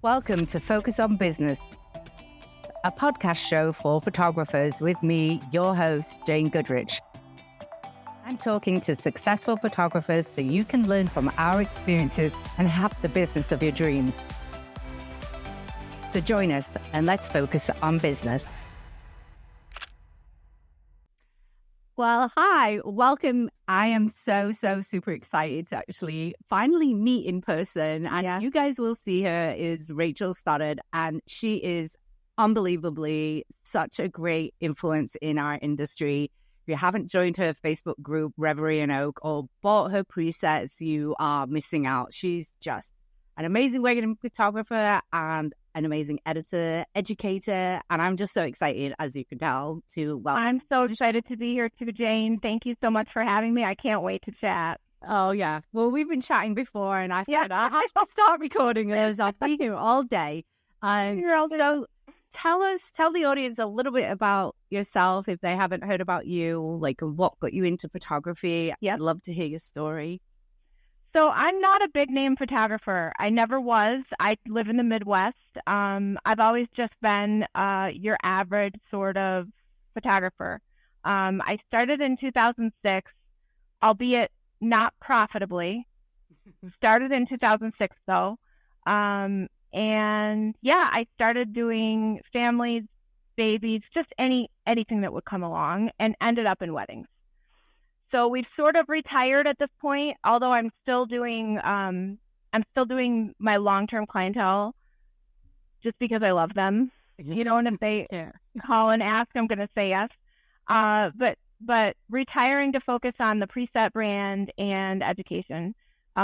Welcome to Focus on Business, a podcast show for photographers with me, your host, Jane Goodrich. I'm talking to successful photographers so you can learn from our experiences and have the business of your dreams. So join us and let's focus on business. Well, hi, welcome. I am so super excited to actually finally meet in person. And You guys will see her is Rachel Stoddard, and she is unbelievably such a great influence in our industry. If you haven't joined her Facebook group, Reverie and Oak, or bought her presets, you are missing out. She's just an amazing wedding photographer and an amazing editor, educator, and I'm just so excited, as you can tell, to welcome. I'm so excited to be here too, Jane. Thank you so much for having me. I can't wait to chat. Oh, yeah. Well, we've been chatting before, and I said I have to start recording this. I'll be here all day. So tell the audience a little bit about yourself if they haven't heard about you, like what got you into photography. I'd love to hear your story. So I'm not a big name photographer. I never was. I live in the Midwest. I've always just been your average sort of photographer. I started in 2006, albeit not profitably. Started in 2006 though. I started doing families, babies, just anything that would come along, and ended up in weddings. So we've sort of retired at this point, although I'm still doing my long-term clientele just because I love them. You know, and if they call and ask, I'm going to say yes. But retiring to focus on the preset brand and education,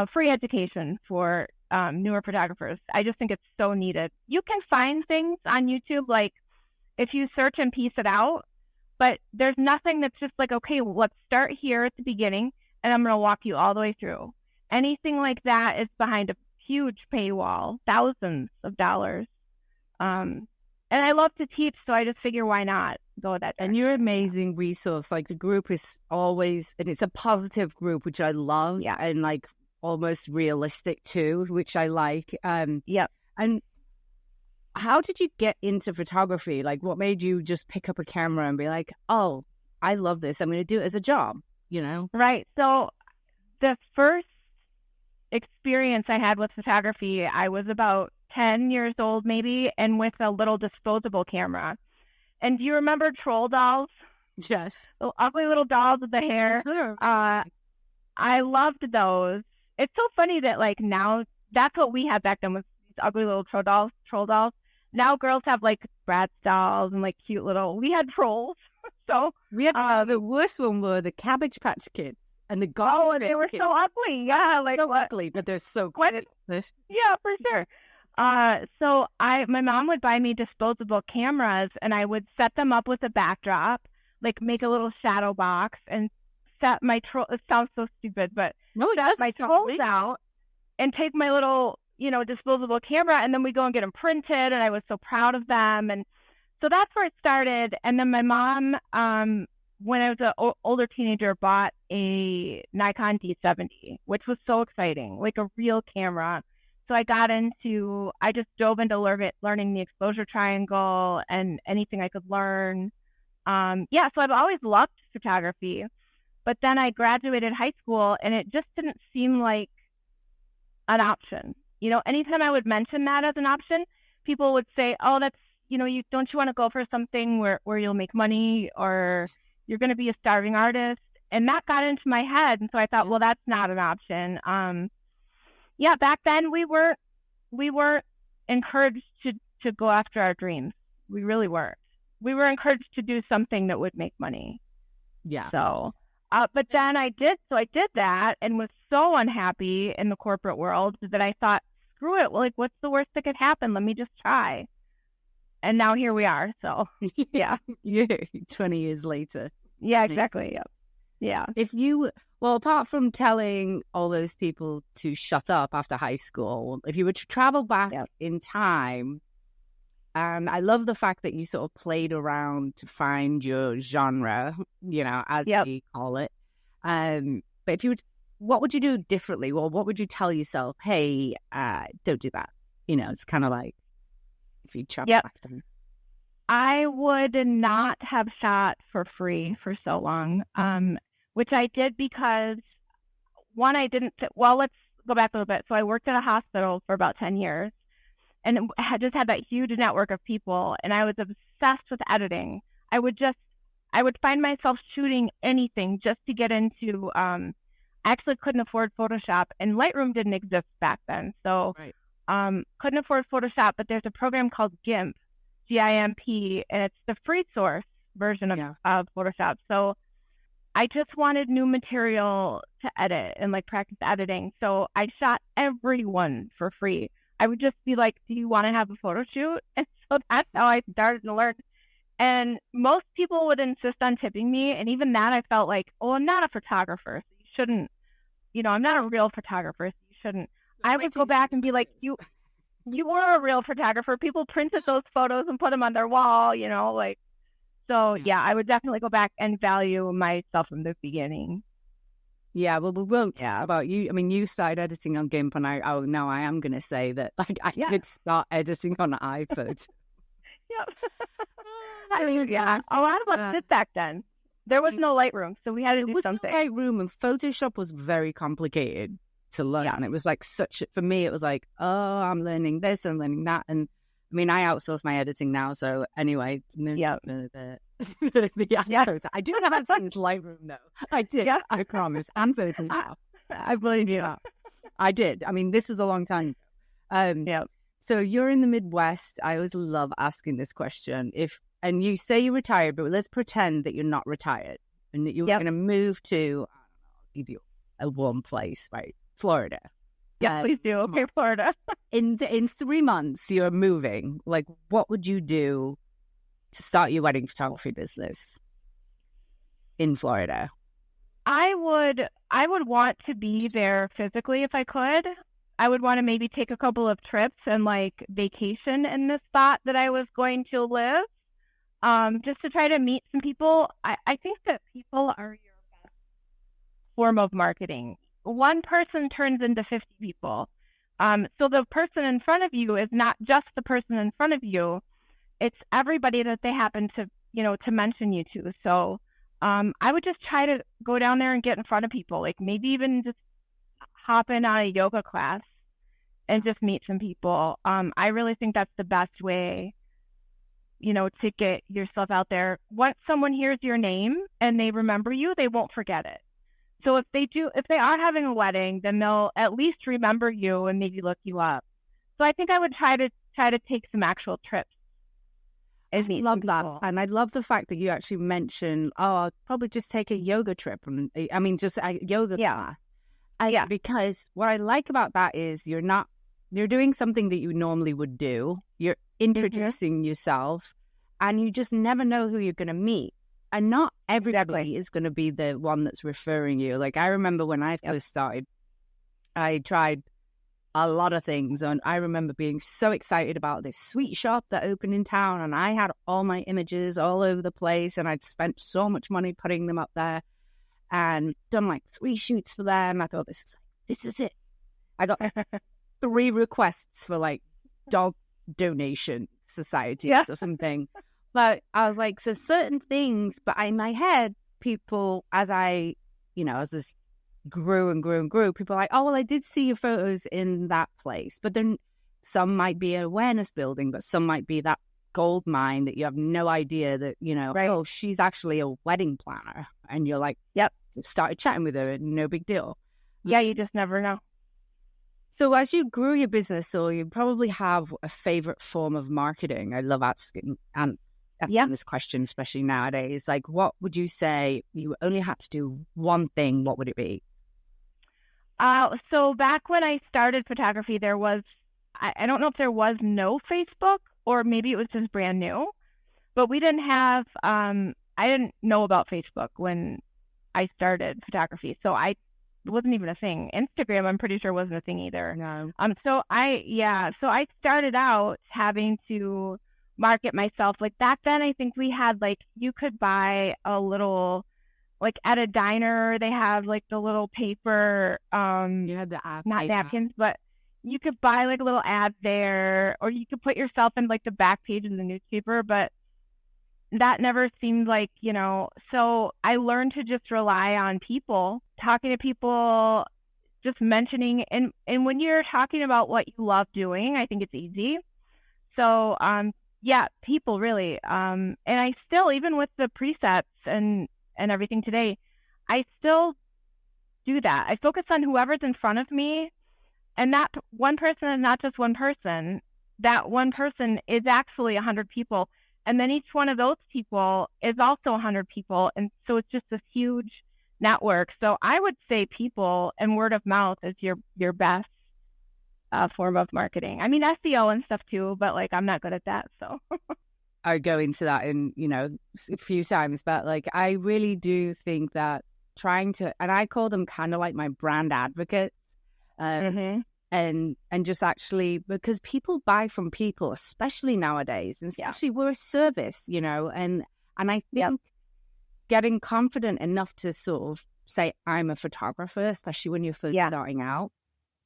free education for newer photographers. I just think it's so needed. You can find things on YouTube, like if you search and piece it out, but there's nothing that's just like, okay, well, let's start here at the beginning, and I'm going to walk you all the way through. Anything like that is behind a huge paywall, thousands of dollars. And I love to teach, so I just figure, why not go that direction? And you're an amazing resource. Like, the group is always, and it's a positive group, which I love, and like almost realistic too, which I like. And how did you get into photography? Like, what made you just pick up a camera and be like, oh, I love this, I'm going to do it as a job, you know? Right. So the first experience I had with photography, I was about 10 years old maybe, and with a little disposable camera. And do you remember troll dolls? Yes. The ugly little dolls with the hair. I loved those. It's so funny that like now, that's what we had back then, was these ugly little troll dolls. Now girls have like Bratz dolls and like cute little, we had trolls. So we had the worst one were the Cabbage Patch Kids and the Garbage Patch Kids. They were so ugly. Yeah, like so ugly, but they're so cool. Yeah, for sure. So my mom would buy me disposable cameras, and I would set them up with a backdrop, like make a little shadow box and set my troll. It sounds so stupid, but set my trolls out and take my little, disposable camera, and then we go and get them printed, and I was so proud of them. And so that's where it started. And then my mom, when I was an older teenager, bought a Nikon D70, which was so exciting, like a real camera. So I just dove into learning the exposure triangle and anything I could learn. So I've always loved photography, but then I graduated high school and it just didn't seem like an option. Anytime I would mention that as an option, people would say, oh, that's, don't you want to go for something where you'll make money, or you're going to be a starving artist? And that got into my head. And so I thought, well, that's not an option. Back then we weren't encouraged to go after our dreams. We really weren't. We were encouraged to do something that would make money. Yeah. So, but then I did that and was so unhappy in the corporate world that I thought, screw it. Well, like, what's the worst that could happen? Let me just try. And now here we are. So, yeah. 20 years later. Yeah, exactly. Yeah. Apart from telling all those people to shut up after high school, if you were to travel back in time, and I love the fact that you sort of played around to find your genre, as we call it. But if you would, what would you do differently? Well, what would you tell yourself? Hey, don't do that. it's kind of like if you chop Yep. back down. I would not have shot for free for so long, which I did because, one, I didn't, well, let's go back a little bit. So I worked at a hospital for about 10 years and just had that huge network of people, and I was obsessed with editing. I would find myself shooting anything just to get into, I actually couldn't afford Photoshop, and Lightroom didn't exist back then. So couldn't afford Photoshop, but there's a program called GIMP, GIMP, and it's the free source version of Photoshop. So I just wanted new material to edit and like practice editing. So I shot everyone for free. I would just be like, do you want to have a photo shoot? And so that's how I started to learn. And most people would insist on tipping me. And even that, I felt like, oh, I'm not a photographer. So you shouldn't, I'm not a real photographer. So you shouldn't. I would go back and be like, you were a real photographer. People printed those photos and put them on their wall, like. So yeah, I would definitely go back and value myself from the beginning. Yeah, well, we won't talk about you. I mean, you started editing on GIMP, and I am going to say that like I did start editing on iPhone. I mean, a lot of us did back then. There was no Lightroom, so we had to do something. There was no Lightroom, and Photoshop was very complicated to learn. And it was like for me, it was like, oh, I'm learning this and learning that. And I mean, I outsource my editing now. So anyway, I do have access to Lightroom though. I did. Yeah. I promise. And Photoshop. I believe you. I did. I mean, this was a long time ago. So you're in the Midwest. I always love asking this question. And you say you're retired, but let's pretend that you're not retired and that you're going to move to, give you a warm place, right? Florida. Yeah, please do. Okay, Florida. In 3 months, you're moving. Like, what would you do to start your wedding photography business in Florida? I would want to be there physically if I could. I would want to maybe take a couple of trips and like vacation in the spot that I was going to live, just to try to meet some people. I think that people are your best form of marketing. One person turns into 50 people. So the person in front of you is not just the person in front of you. It's everybody that they happen to, to mention you to. So I would just try to go down there and get in front of people, like maybe even just hop in on a yoga class and just meet some people. I really think that's the best way, to get yourself out there. Once someone hears your name and they remember you, they won't forget it. So if they are having a wedding, then they'll at least remember you and maybe look you up. So I think I would try to take some actual trips. I love that. And I love the fact that you actually mentioned, I'll probably just take a yoga trip. Just a yoga class. Because what I like about that is you're doing something that you normally would do. You're introducing yourself, and you just never know who you're going to meet. And not everybody is going to be the one that's referring you. Like, I remember when I first started, I tried a lot of things. And I remember being so excited about this sweet shop that opened in town. And I had all my images all over the place. And I'd spent so much money putting them up there and done like 3 shoots for them. I thought, this is it. I got 3 requests for like dog donation societies or something. But I was like, so certain things, but in my head, people, as this grew and grew and grew, people are like, oh, well, I did see your photos in that place. But then some might be an awareness building, but some might be that gold mine that you have no idea that, oh, she's actually a wedding planner. And you're like, started chatting with her, no big deal. Yeah, you just never know. So as you grew your business, so you probably have a favorite form of marketing. I love asking this question, especially nowadays. Like, what would you say you only had to do one thing? What would it be? So back when I started photography, there was, I don't know if there was no Facebook or maybe it was just brand new, but we didn't have, I didn't know about Facebook when I started photography. So it wasn't even a thing. Instagram, I'm pretty sure wasn't a thing either. No. So I started out having to market myself. Like back then, I think we had like, you could buy a little, like at a diner, they have like the little paper, you had the not napkins, but you could buy like a little ad there, or you could put yourself in like the back page of the newspaper, but that never seemed like, so I learned to just rely on people, talking to people, just mentioning, and when you're talking about what you love doing, I think it's easy. So, yeah, people really. And I still, even with the presets and everything today, I still do that. I focus on whoever's in front of me, and that one person is not just one person. That one person is actually 100 people. And then each one of those people is also 100 people. And so it's just this huge network. So I would say people and word of mouth is your best form of marketing. I mean, SEO and stuff too, but like, I'm not good at that. So I go into that in, a few times, but like, I really do think that trying to, and I call them kind of like my brand advocates. And just actually, because people buy from people, especially nowadays, and especially we're a service, and I think getting confident enough to sort of say, I'm a photographer, especially when you're first starting out,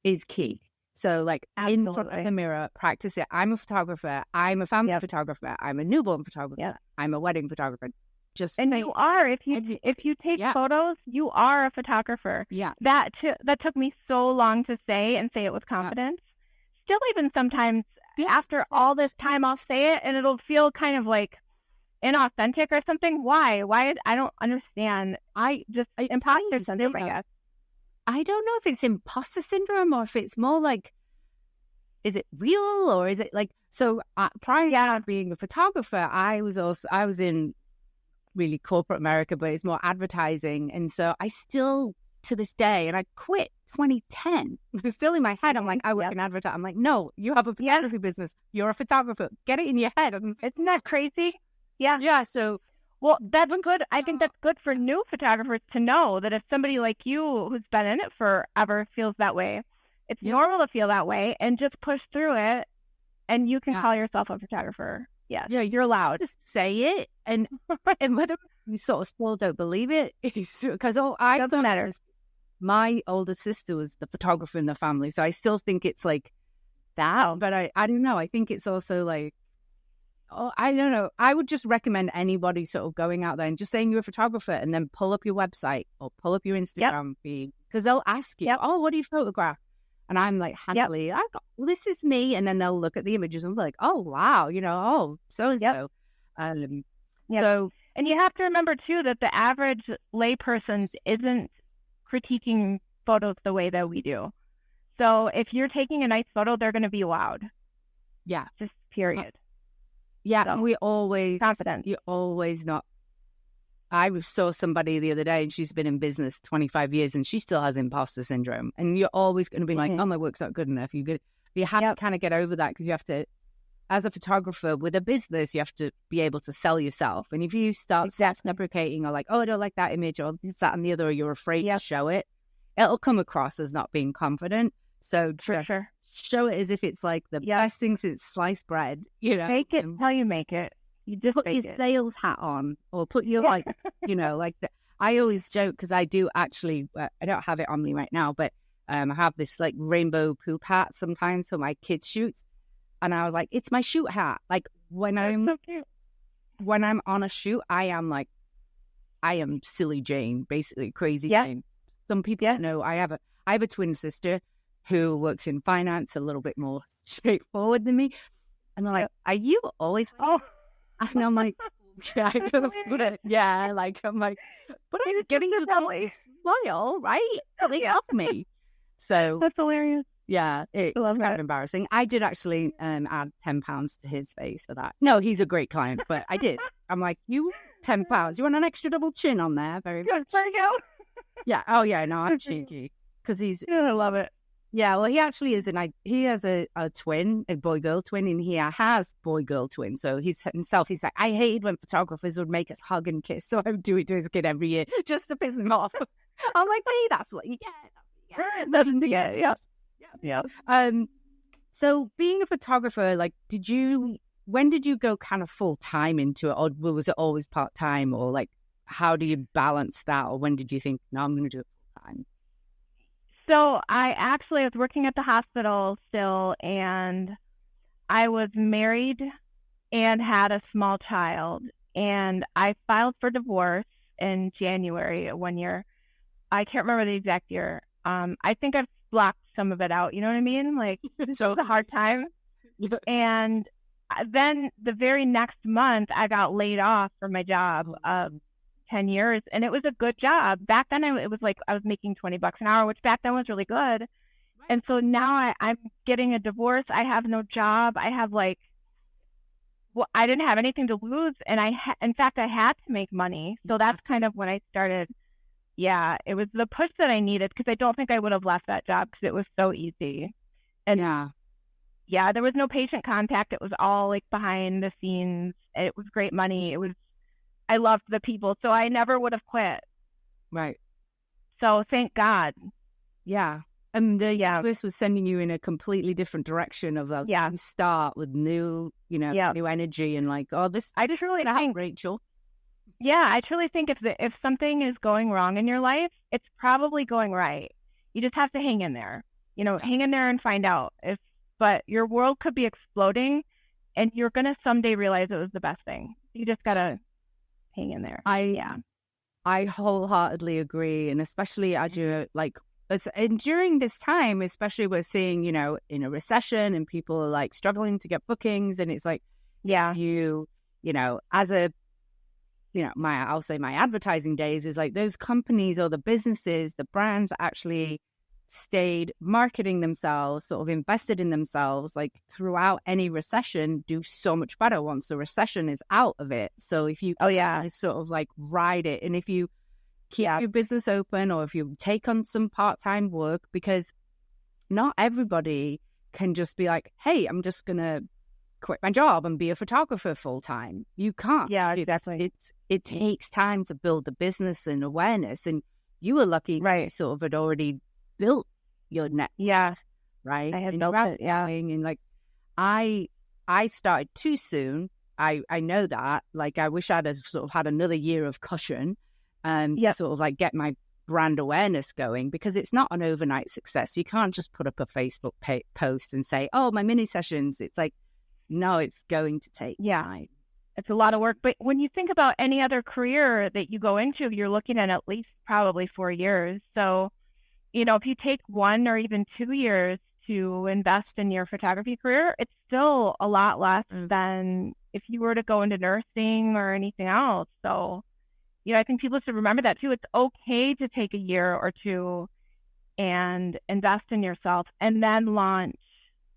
is key. So like in front of the mirror, practice it. I'm a photographer. I'm a family photographer. I'm a newborn photographer. I'm a wedding photographer. You are, if you take photos, you are a photographer. Yeah. That took me so long to say and say it with confidence. Still, even sometimes after all this time, I'll say it and it'll feel kind of like inauthentic or something. Why? I don't understand. Imposter syndrome, I guess. I don't know if it's imposter syndrome or if it's more like, is it real or is it like, so prior to being a photographer, I was in really corporate America, but it's more advertising. And so I still, to this day, and I quit 2010. It's still in my head. I'm like, I work in advertising. I'm like, no, you have a photography business. You're a photographer. Get it in your head. Isn't that crazy? Yeah. Yeah. So, well, that's good. I think that's good for new photographers to know that if somebody like you who's been in it forever feels that way, it's normal to feel that way, and just push through it, and you can call yourself a photographer. Yeah, you're allowed to say it, and whether you sort of still don't believe it, because doesn't matter. My older sister was the photographer in the family, so I still think it's like that. But I don't know. I think it's also like, I don't know. I would just recommend anybody sort of going out there and just saying you're a photographer, and then pull up your website or pull up your Instagram feed, because they'll ask you, "Oh, what do you photograph?" And I'm like, happily, this is me. And then they'll look at the images and be like, oh, wow, so-and-so. So, and you have to remember, too, that the average layperson isn't critiquing photos the way that we do. So if you're taking a nice photo, they're going to be wowed. Yeah. Just period. And we always... Confident. You always not... I saw somebody the other day and she's been in business 25 years and she still has imposter syndrome. And you're always going to be like, oh, my work's not good enough. You have to kind of get over that, because you have to, as a photographer with a business, you have to be able to sell yourself. And if you start self-deprecating or like, oh, I don't like that image or this, that, and the other, or you're afraid to show it, it'll come across as not being confident. So show it as if it's like the best thing since sliced bread. Make it until you make it. You just put your sales hat on, or put your like I always joke, because I do actually, I don't have it on me right now, but I have this like rainbow poop hat sometimes for my kids' shoots, and I was like, it's my shoot hat. Like when I'm on a shoot, I am silly Jane, basically crazy Jane. Some people know I have a twin sister who works in finance, a little bit more straightforward than me, and they're like, are you always? And I'm like, like, I'm like, but I'm getting you the smile, right? They love me. So that's hilarious. Yeah, it's kind of embarrassing. I did actually add £10 to his face for that. No, he's a great client, but I did. I'm like, you £10. You want an extra double chin on there? Very much. There you go. Yeah. Oh yeah. No, I'm cheeky because he's. I love it. Yeah, well, he actually is he has a twin, a boy-girl twin, and he has boy-girl twins. So he's like, I hated when photographers would make us hug and kiss, so I would do it to his kid every year just to piss him off. I'm like, see, that's what you get. Yeah. So being a photographer, like, when did you go kind of full-time into it, or was it always part-time, or like, how do you balance that, or when did you think, no, I'm going to do it full-time? So I was working at the hospital still, and I was married and had a small child, and I filed for divorce in January of 1 year. I can't remember the exact year. I think I've blocked some of it out. You know what I mean? Like, so it was a hard time. And then the very next month, I got laid off from my job of 10 years, and it was a good job. Back then, it was like I was making $20 an hour, which back then was really good. Right. And so now I'm getting a divorce. I have no job. I have I didn't have anything to lose, and in fact, I had to make money. So that's kind of when I started. Yeah, it was the push that I needed, because I don't think I would have left that job because it was so easy. And yeah, there was no patient contact. It was all like behind the scenes. It was great money. I loved the people, so I never would have quit. Right. So thank God. Yeah. And the universe was sending you in a completely different direction of new start with new, new energy, and like, I just really think, Rachel. Yeah, I truly think if something is going wrong in your life, it's probably going right. You just have to hang in there. Hang in there and find out. But your world could be exploding, and you're gonna someday realize it was the best thing. You just gotta hang in there. I wholeheartedly agree, and especially as you're and during this time, especially we're seeing, in a recession, and people are like struggling to get bookings, and it's like, as a, I'll say my advertising days is like those companies or the businesses, the brands actually stayed marketing themselves, sort of invested in themselves, like throughout any recession, do so much better once the recession is out of it. So if you just sort of like ride it, and if you keep your business open, or if you take on some part-time work, because not everybody can just be like, hey, I'm just gonna quit my job and be a photographer full-time. You can't. Yeah, exactly. It takes time to build the business and awareness, and you were lucky, you sort of had already built your net. Yeah. Right. I had built it. Yeah. And like, I started too soon. I know that. Like, I wish I'd have sort of had another year of cushion to sort of like get my brand awareness going, because it's not an overnight success. You can't just put up a Facebook post and say, oh, my mini sessions. It's like, no, it's going to take time. It's a lot of work. But when you think about any other career that you go into, you're looking at least probably 4 years. So, if you take 1 or even 2 years to invest in your photography career, it's still a lot less than if you were to go into nursing or anything else. So, I think people should remember that too. It's okay to take a year or two and invest in yourself, and then launch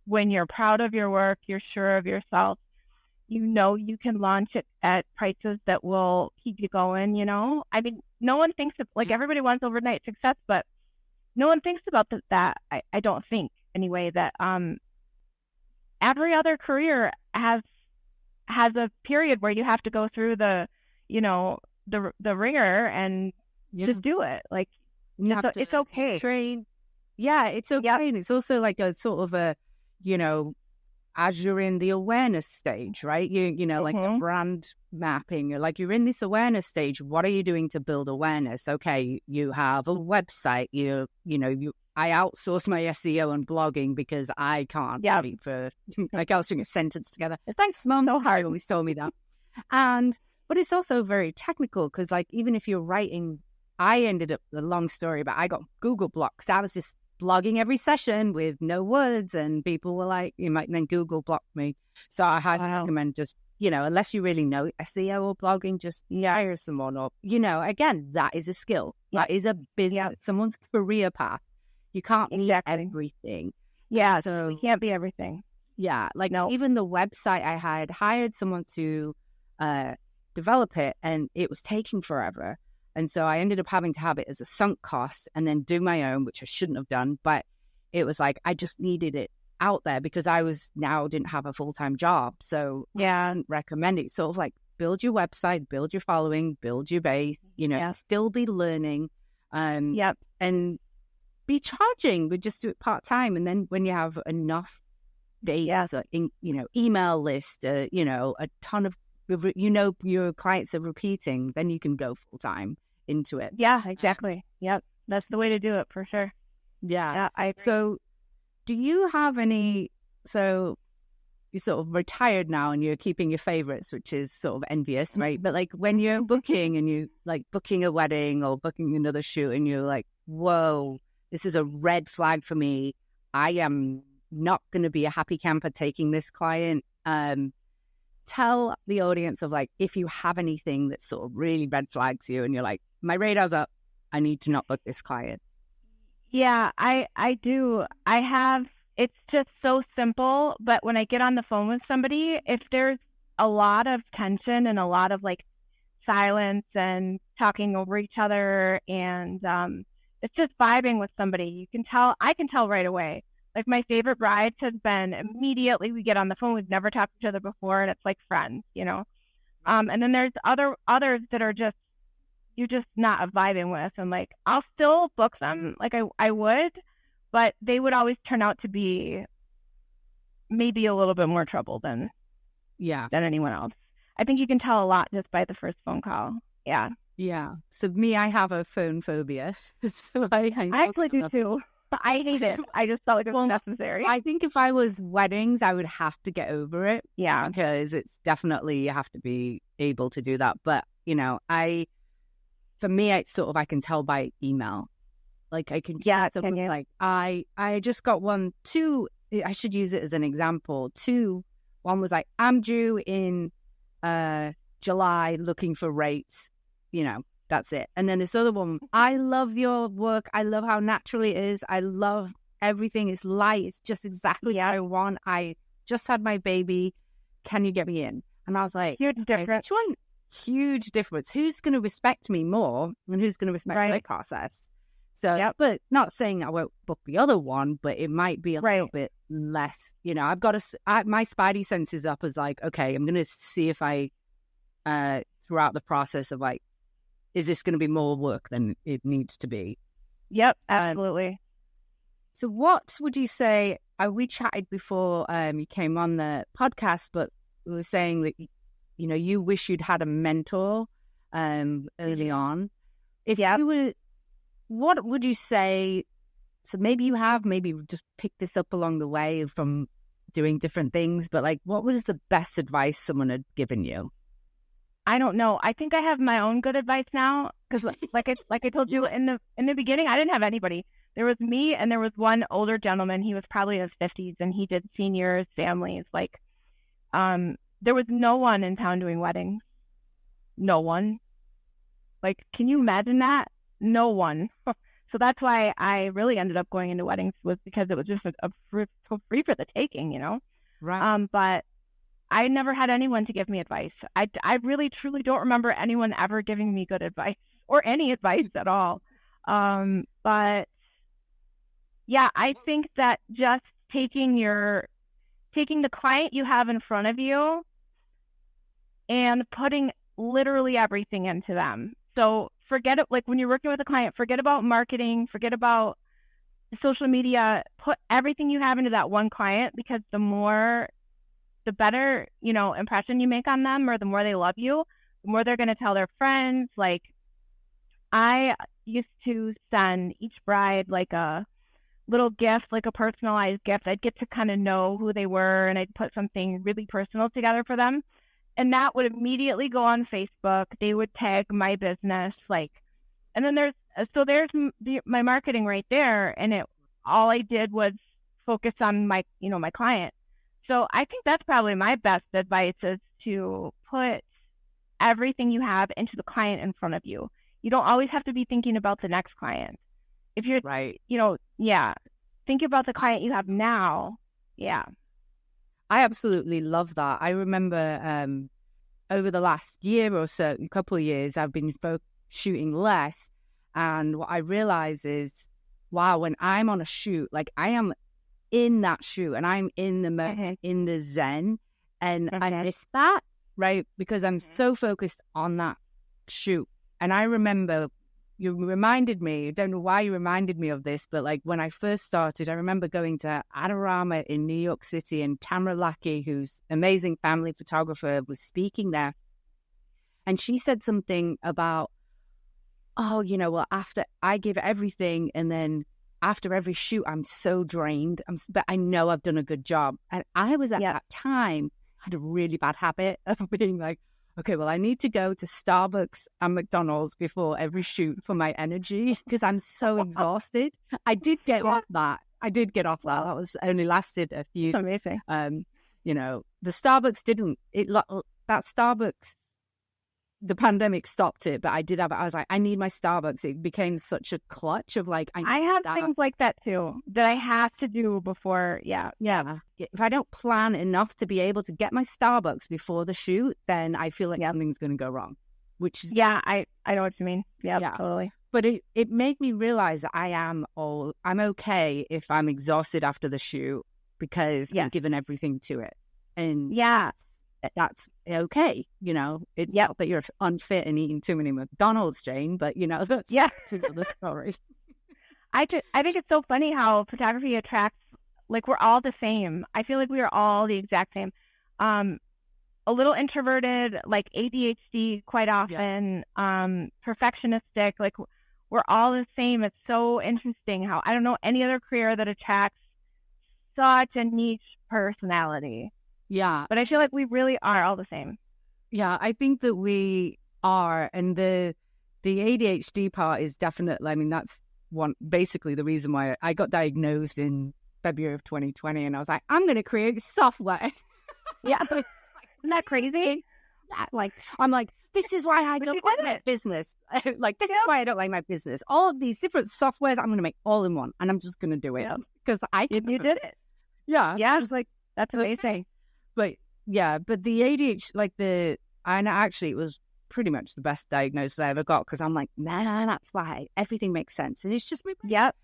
when you're proud of your work, you're sure of yourself. You can launch it at prices that will keep you going, I mean, no one thinks of, like, everybody wants overnight success, but no one thinks about that. I don't think, anyway, that every other career has a period where you have to go through the ringer and just do it. Like, it's okay. Train. Yeah, it's okay. Yep. And it's also like a sort of a, as you're in the awareness stage, right? Like the brand mapping, like you're in this awareness stage. What are you doing to build awareness? Okay, you have a website. I outsource my SEO and blogging because I can't read for like I was doing a sentence together. Thanks, Mom. No hard always told me that. But it's also very technical, because like even if you're writing, I ended up, the long story, but I got Google blocks. I was just blogging every session with no words, and people were like, you might then Google blocked me. So I highly recommend just, unless you really know SEO or blogging, just hire someone, or, again, that is a skill. That is a business, someone's career path. You can't be everything. Yeah, so you can't be everything. Yeah, like even the website, I had hired someone to develop it, and it was taking forever. And so I ended up having to have it as a sunk cost and then do my own, which I shouldn't have done. But it was like, I just needed it out there because I didn't have a full-time job. So I wouldn't recommend it. Sort of like build your website, build your following, build your base, still be learning and be charging, but just do it part-time. And then when you have enough days, email list, a ton of, your clients are repeating, then you can go full-time into it. Yeah, exactly. Yep. That's the way to do it for sure. Yeah. I agree. So do you have any, so you're sort of retired now and you're keeping your favorites, which is sort of envious, right? But like when you're booking and you like booking a wedding or booking another shoot and you're like, whoa, this is a red flag for me. I am not going to be a happy camper taking this client. Tell the audience of like, if you have anything that sort of really red flags you and you're like, my radar's up, I need to not book this client. Yeah, I do. I have, it's just so simple, but when I get on the phone with somebody, if there's a lot of tension and a lot of like silence and talking over each other and it's just vibing with somebody, you can tell, I can tell right away. Like my favorite brides has been immediately we get on the phone, we've never talked to each other before, and it's like friends, you know. And then there's others that are just you're just not vibing with, and like I'll still book them, like I would, but they would always turn out to be maybe a little bit more trouble than anyone else. I think you can tell a lot just by the first phone call. Yeah. Yeah. So me, I have a phone phobia. So I actually do too. I hate it. I just felt like it was necessary. I think if I was weddings, I would have to get over it. Yeah. Because it's definitely, you have to be able to do that. But, you know, for me, it's sort of, I can tell by email. Like I can, someone's like, I just got two, I should use it as an example. One was like, I'm due in July looking for rates, you know. That's it. And then this other one, I love your work. I love how natural it is. I love everything. It's light. It's just exactly what I want. I just had my baby. Can you get me in? And I was like, huge difference. Which one? Huge difference. Who's going to respect me more and who's going to respect my process? So, but not saying I won't book the other one, but it might be a little bit less. You know, I've got my spidey sense is up as like, okay, I'm going to see if I, throughout the process of like, is this going to be more work than it needs to be? Yep, absolutely. So what would you say, we chatted before you came on the podcast, but we were saying that, you know, you wish you'd had a mentor early on. If you were, what would you say, so maybe you have, maybe just picked this up along the way from doing different things, but like, what was the best advice someone had given you? I don't know. I think I have my own good advice now because, like I told you in the beginning, I didn't have anybody. There was me, and there was one older gentleman. He was probably in his 50s, and he did seniors, families. Like, there was no one in town doing weddings. No one. Like, can you imagine that? No one. So that's why I really ended up going into weddings, was because it was just a free for the taking, you know. Right. But I never had anyone to give me advice. I really, truly don't remember anyone ever giving me good advice or any advice at all. But yeah, I think that just taking the client you have in front of you and putting literally everything into them. So forget it, like when you're working with a client, forget about marketing, forget about social media, put everything you have into that one client, because the better, you know, impression you make on them, or the more they love you, the more they're going to tell their friends. Like, I used to send each bride like a little gift, like a personalized gift. I'd get to kind of know who they were, and I'd put something really personal together for them. And that would immediately go on Facebook. They would tag my business, like, and then there's my marketing right there. And all I did was focus on my client. So I think that's probably my best advice, is to put everything you have into the client in front of you. You don't always have to be thinking about the next client. If you're right, think about the client you have now. Yeah. I absolutely love that. I remember over the last year or so, a couple of years, I've been shooting less. And what I realize is, wow, when I'm on a shoot, like I am in that shoot and I'm in the zen, and I miss that, right? Because I'm so focused on that shoot. And I remember you reminded me, I don't know why you reminded me of this, but like when I first started, I remember going to Adorama in New York City, and Tamara Lackey, who's an amazing family photographer, was speaking there. And she said something about, after I give everything, and then after every shoot, I'm so drained. But I know I've done a good job. And I was at that time, had a really bad habit of being like, okay, well, I need to go to Starbucks and McDonald's before every shoot for my energy because I'm so exhausted. I did get off that. That was only lasted a few. Amazing. You know, the Starbucks that Starbucks, the pandemic stopped it, but I did have it. I was like, I need my Starbucks. It became such a clutch of like, I have things like that too that I have to do before. Yeah. If I don't plan enough to be able to get my Starbucks before the shoot, then I feel like something's going to go wrong, which is. Yeah, I know what you mean. Yeah, totally. But it made me realize that I'm okay if I'm exhausted after the shoot because I've given everything to it. And that's okay. You know, it's not that you're unfit and eating too many McDonald's, Jane, but you know, that's another story. I think it's so funny how photography attracts, like we're all the same. I feel like we are all the exact same. A little introverted, like ADHD quite often, perfectionistic, like we're all the same. It's so interesting how I don't know any other career that attracts such a niche personality. Yeah. But I feel like we really are all the same. Yeah, I think that we are. And the ADHD part is definitely, I mean, that's basically the reason why I got diagnosed in February of 2020. And I was like, I'm going to create software. Yeah. Isn't that crazy? I'm like, this is why I don't like my business. Like, this is why I don't like my business. All of these different softwares, I'm going to make all in one. And I'm just going to do it. Because you did it. Yeah. Yeah. I was like, that's amazing. Okay. But the ADHD, and actually it was pretty much the best diagnosis I ever got because I'm like, nah, that's why everything makes sense. And it's just me. Yep.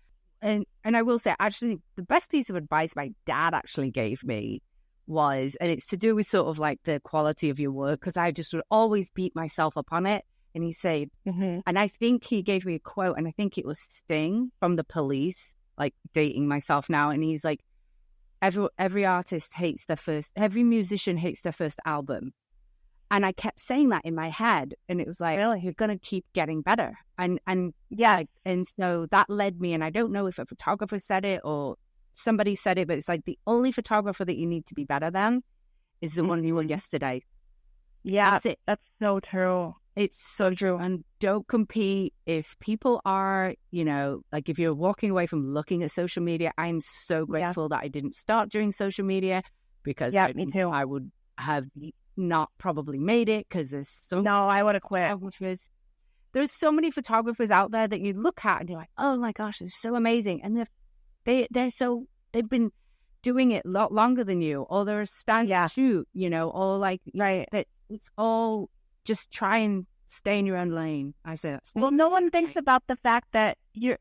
And I will say, actually, the best piece of advice my dad actually gave me was, and it's to do with sort of like the quality of your work, because I just would always beat myself up on it. And he said, and I think he gave me a quote, and I think it was Sting from The Police, like dating myself now. And he's like, every artist hates every musician hates their first album. And I kept saying that in my head, and it was like, really? You're going to keep getting better. And so that led me, and I don't know if a photographer said it or somebody said it, but it's like the only photographer that you need to be better than is the one you were yesterday. Yeah, that's it. That's so true. It's so true. And don't compete. If people are, you know, like if you're walking away from looking at social media, I'm so grateful that I didn't start doing social media because me too. I would have not probably made it because there's so I would have quit. There's so many photographers out there that you look at and you're like, oh my gosh, they're so amazing. And they've been doing it a lot longer than you, or they're a stand shoot, you know, or like that. It's all just try and stay in your own lane. I say that. Well, no one thinks about the fact that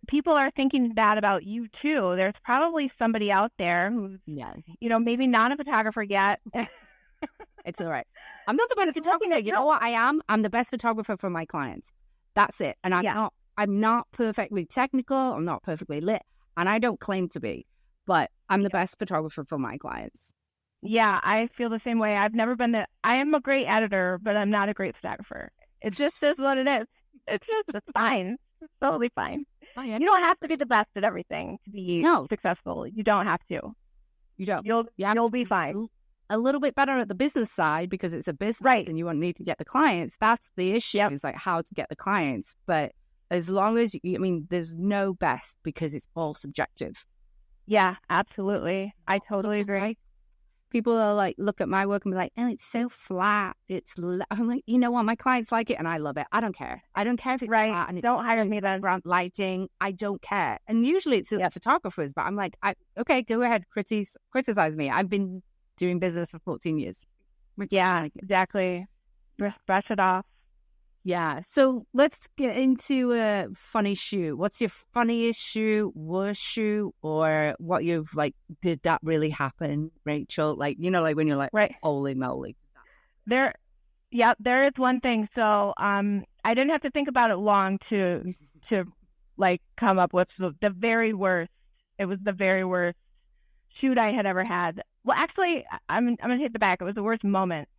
people are thinking bad about you too. There's probably somebody out there who's, you know, maybe not a photographer yet. It's all right. I'm not the best photographer. You know what I am? I'm the best photographer for my clients. That's it. And I'm not perfectly technical. I'm not perfectly lit. And I don't claim to be. But I'm the best photographer for my clients. Yeah, I feel the same way. I've never been I am a great editor, but I'm not a great photographer. It just is what it is. It's fine. It's totally fine. You don't have to be the best at everything to be successful. You don't have to. You don't. You'll be fine. A little bit better at the business side because it's a business and you won't need to get the clients. That's the issue is like how to get the clients. But as long as there's no best because it's all subjective. Yeah, absolutely. I totally agree. Right? People are like, look at my work and be like, oh, it's so flat. I'm like, you know what? My clients like it and I love it. I don't care. I don't care if it's flat and don't hire me then. Lighting. I don't care. And usually it's photographers, but I'm like, okay, go ahead, criticize me. I've been doing business for 14 years. Yeah, exactly. Brush it off. Yeah. So let's get into a funny shoot. What's your funniest shoot, worst shoot, or what you've like, did that really happen, Rachel? Like, you know, like when you're like, holy moly. There is one thing. So I didn't have to think about it long to like come up with the very worst. It was the very worst shoot I had ever had. Well, actually, I'm going to hit the back. It was the worst moment.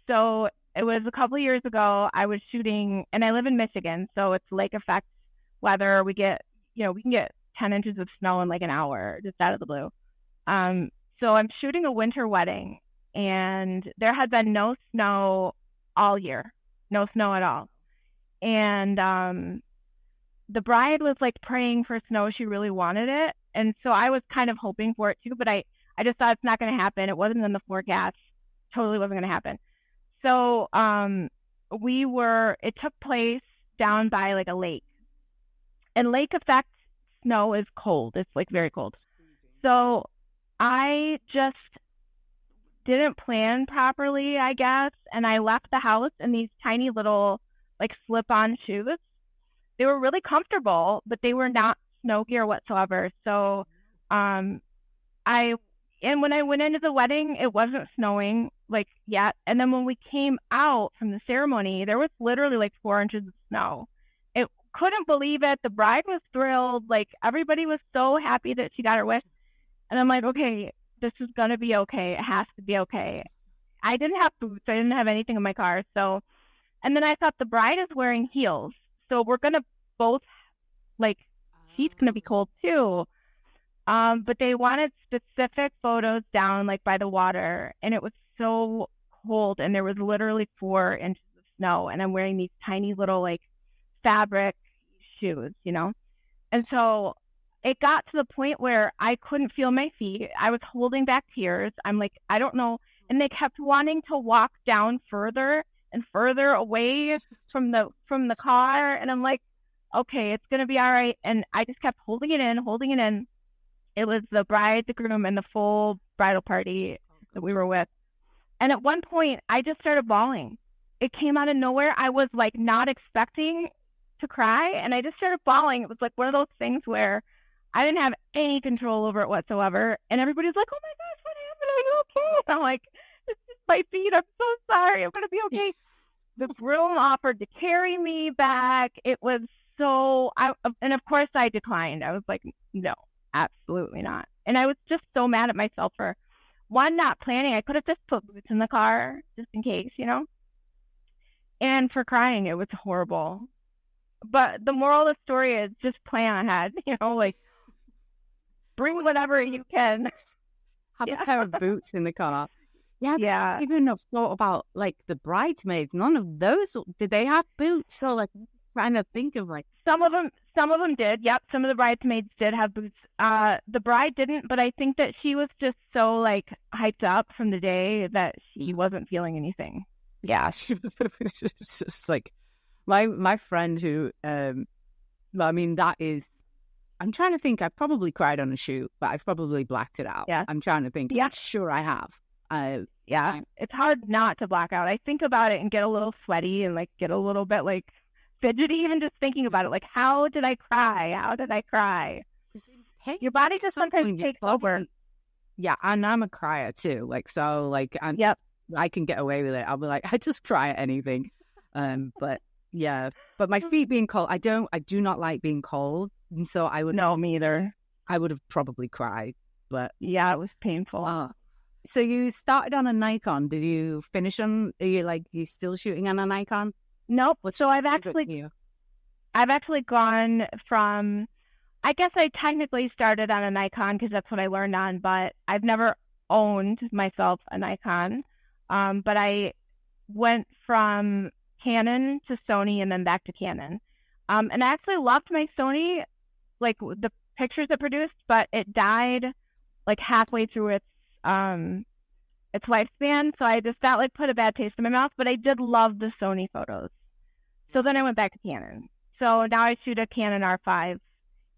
So it was a couple of years ago. I was shooting, and I live in Michigan, so it's lake effect weather. We can get 10 inches of snow in like an hour, just out of the blue. So I'm shooting a winter wedding, and there had been no snow all year, no snow at all. And the bride was like praying for snow. She really wanted it. And so I was kind of hoping for it too, but I just thought it's not going to happen. It wasn't in the forecast. Totally wasn't going to happen. So it took place down by like a lake. And lake effect snow is cold. It's like very cold. So I just didn't plan properly, I guess. And I left the house in these tiny little like slip-on shoes. They were really comfortable, but they were not snow gear whatsoever. So when I went into the wedding, it wasn't snowing like yet. And then when we came out from the ceremony, there was literally like 4 inches of snow. It couldn't believe it. The bride was thrilled. Like everybody was so happy that she got her wish. And I'm like, okay, this is going to be okay. It has to be okay. I didn't have boots. I didn't have anything in my car. So, and then I thought the bride is wearing heels. So we're going to both, like, she's going to be cold too. But they wanted specific photos down, like, by the water. And it was so cold. And there was literally 4 inches of snow. And I'm wearing these tiny little, like, fabric shoes, you know? And so it got to the point where I couldn't feel my feet. I was holding back tears. I'm like, I don't know. And they kept wanting to walk down further and further away from the car. And I'm like, okay, it's going to be all right. And I just kept holding it in. It was the bride, the groom, and the full bridal party that we were with. And at one point, I just started bawling. It came out of nowhere. I was like not expecting to cry. And I just started bawling. It was like one of those things where I didn't have any control over it whatsoever. And everybody's like, oh my gosh, what happened? Are you okay? And I'm like, it's just my feet. I'm so sorry. I'm going to be okay. The groom offered to carry me back. It was and of course I declined. I was like, no, absolutely not. And I was just so mad at myself for one, not planning. I could have just put boots in the car just in case, you know, and for crying. It was horrible. But the moral of the story is just plan ahead, you know, like bring whatever you can. Have a pair of boots in the car. Yeah. I even have thought about like the bridesmaids. None of those, did they have boots? So like trying to think of like some of them did. Yep, some of the bridesmaids did have boots. The bride didn't, but I think that she was just so like hyped up from the day that she wasn't feeling anything. Yeah, she was just like my friend who I mean that is, I'm trying to think. I probably cried on a shoot, but I've probably blacked it out. Yeah, I'm trying to think. Yeah, I'm sure I have. It's hard not to black out. I think about it and get a little sweaty and like get a little bit like fidgety even just thinking about it. Like, how did I cry? Your body just sometimes takes over. Yeah, and I'm a crier too. Like, so like I can get away with it. I'll be like, I just cry at anything. But yeah, but my feet being cold, I do not like being cold, and so I would. No, me either. I would have probably cried, but yeah, it was painful. So you started on a Nikon. Did you finish on? Are you still shooting on a Nikon? Nope. So I've actually gone from. I guess I technically started on a Nikon because that's what I learned on, but I've never owned myself a Nikon. But I went from Canon to Sony and then back to Canon. And I actually loved my Sony, like the pictures it produced, but it died like halfway through its lifespan. So I just got like put a bad taste in my mouth, but I did love the Sony photos. So then I went back to Canon. So now I shoot a Canon R5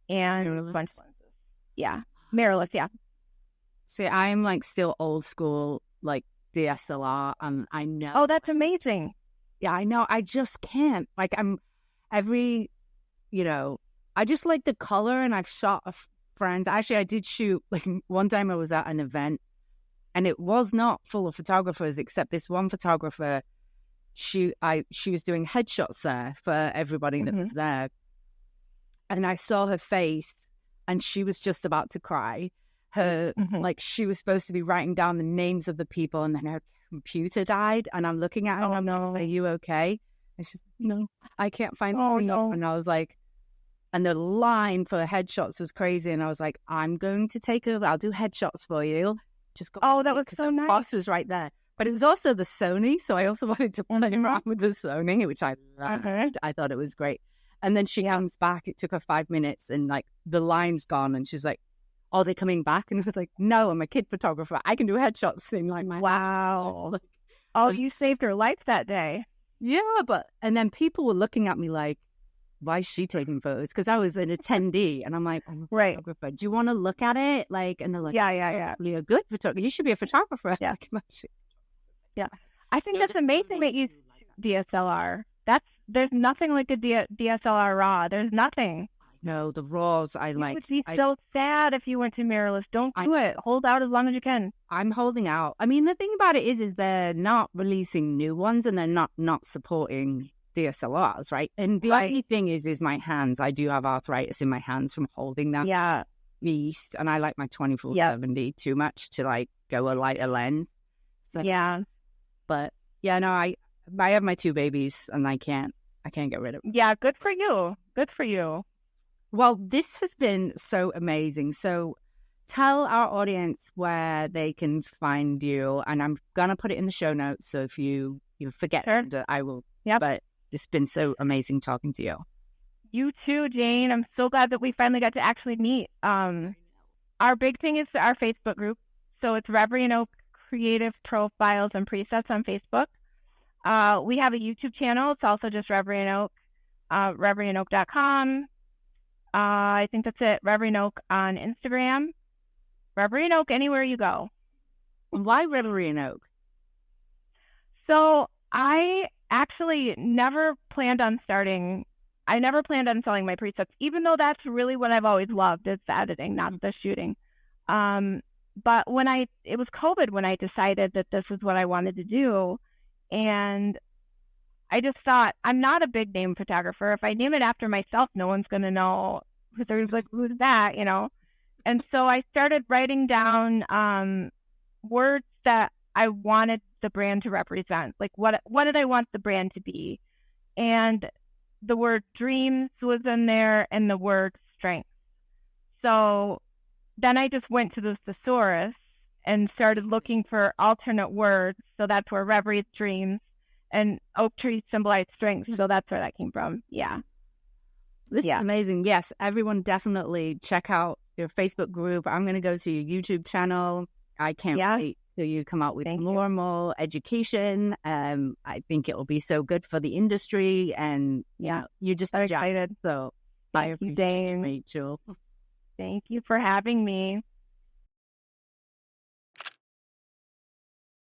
and mirrorless. Bunch of lenses. Yeah. Mirrorless, yeah. See, I'm like still old school, like DSLR, and I know. Oh, that's amazing. Yeah, I know. I just can't. Like I just like the color, and I've shot friends. Actually, I did shoot, like one time I was at an event, and it was not full of photographers, except this one photographer. She was doing headshots there for everybody that was there. And I saw her face, and she was just about to cry. Like she was supposed to be writing down the names of the people, and then her computer died. And I'm looking at her, and I'm like, "Are you okay?" And she's, "No, I can't find anything." And I was like, And the line for headshots was crazy. And I was like, I'm going to take over. I'll do headshots for you. Just go. Oh, that was so nice. The boss was right there. But it was also the Sony. So I also wanted to play around with the Sony, which I loved. I thought it was great. And then she comes back. It took her 5 minutes and like the line's gone. And she's like, are they coming back? And I was like, no, I'm a kid photographer. I can do headshots in like my wow. Like, oh, you saved her life that day. Yeah, and then people were looking at me like, why is she taking photos? Because I was an attendee, and I'm like, I'm a photographer. Do you want to look at it? Like, and they're like, yeah. You're a good photographer. You should be a photographer. Yeah, I think that's amazing that you DSLR. There's nothing like a DSLR RAW. There's nothing. No, the RAWs I like. It would be so sad if you went to mirrorless. Don't do it. Hold out as long as you can. I'm holding out. I mean, the thing about it is they're not releasing new ones, and they're not supporting DSLRs, right? And the only thing is my hands. I do have arthritis in my hands from holding that beast, and I like my 24-70 too much to like go a lighter lens. So, but yeah, no, I have my 2 babies, and I can't get rid of them. Yeah, good for you. Good for you. Well, this has been so amazing. So tell our audience where they can find you, and I'm gonna put it in the show notes. So if you forget, I will. Yeah. But it's been so amazing talking to you. You too, Jane. I'm so glad that we finally got to actually meet. Our big thing is our Facebook group. So it's Reverie and Oak Creative Profiles and Presets on Facebook. We have a YouTube channel. It's also just Reverie and Oak, reverieandoak.com. I think that's it. Reverie and Oak on Instagram. Reverie and Oak anywhere you go. Why Reverie and Oak? So I actually never planned on selling my presets, even though that's really what I've always loved, is the editing, not the shooting. But it was COVID when I decided that this is what I wanted to do. And I just thought, I'm not a big name photographer. If I name it after myself, no one's going to know. Because there's like, who's that, And so I started writing down words that I wanted the brand to represent. Like, what did I want the brand to be? And the word dreams was in there, and the word strength. So then I just went to the thesaurus and started looking for alternate words. So that's where Reverie is dreams. And oak trees symbolize strength, so that's where that came from. Yeah. This is amazing. Yes, everyone definitely check out your Facebook group. I'm going to go to your YouTube channel. I can't wait till you come out with more education. I think it will be so good for the industry. And you're just excited. So I appreciate you, Rachel. Thank you for having me.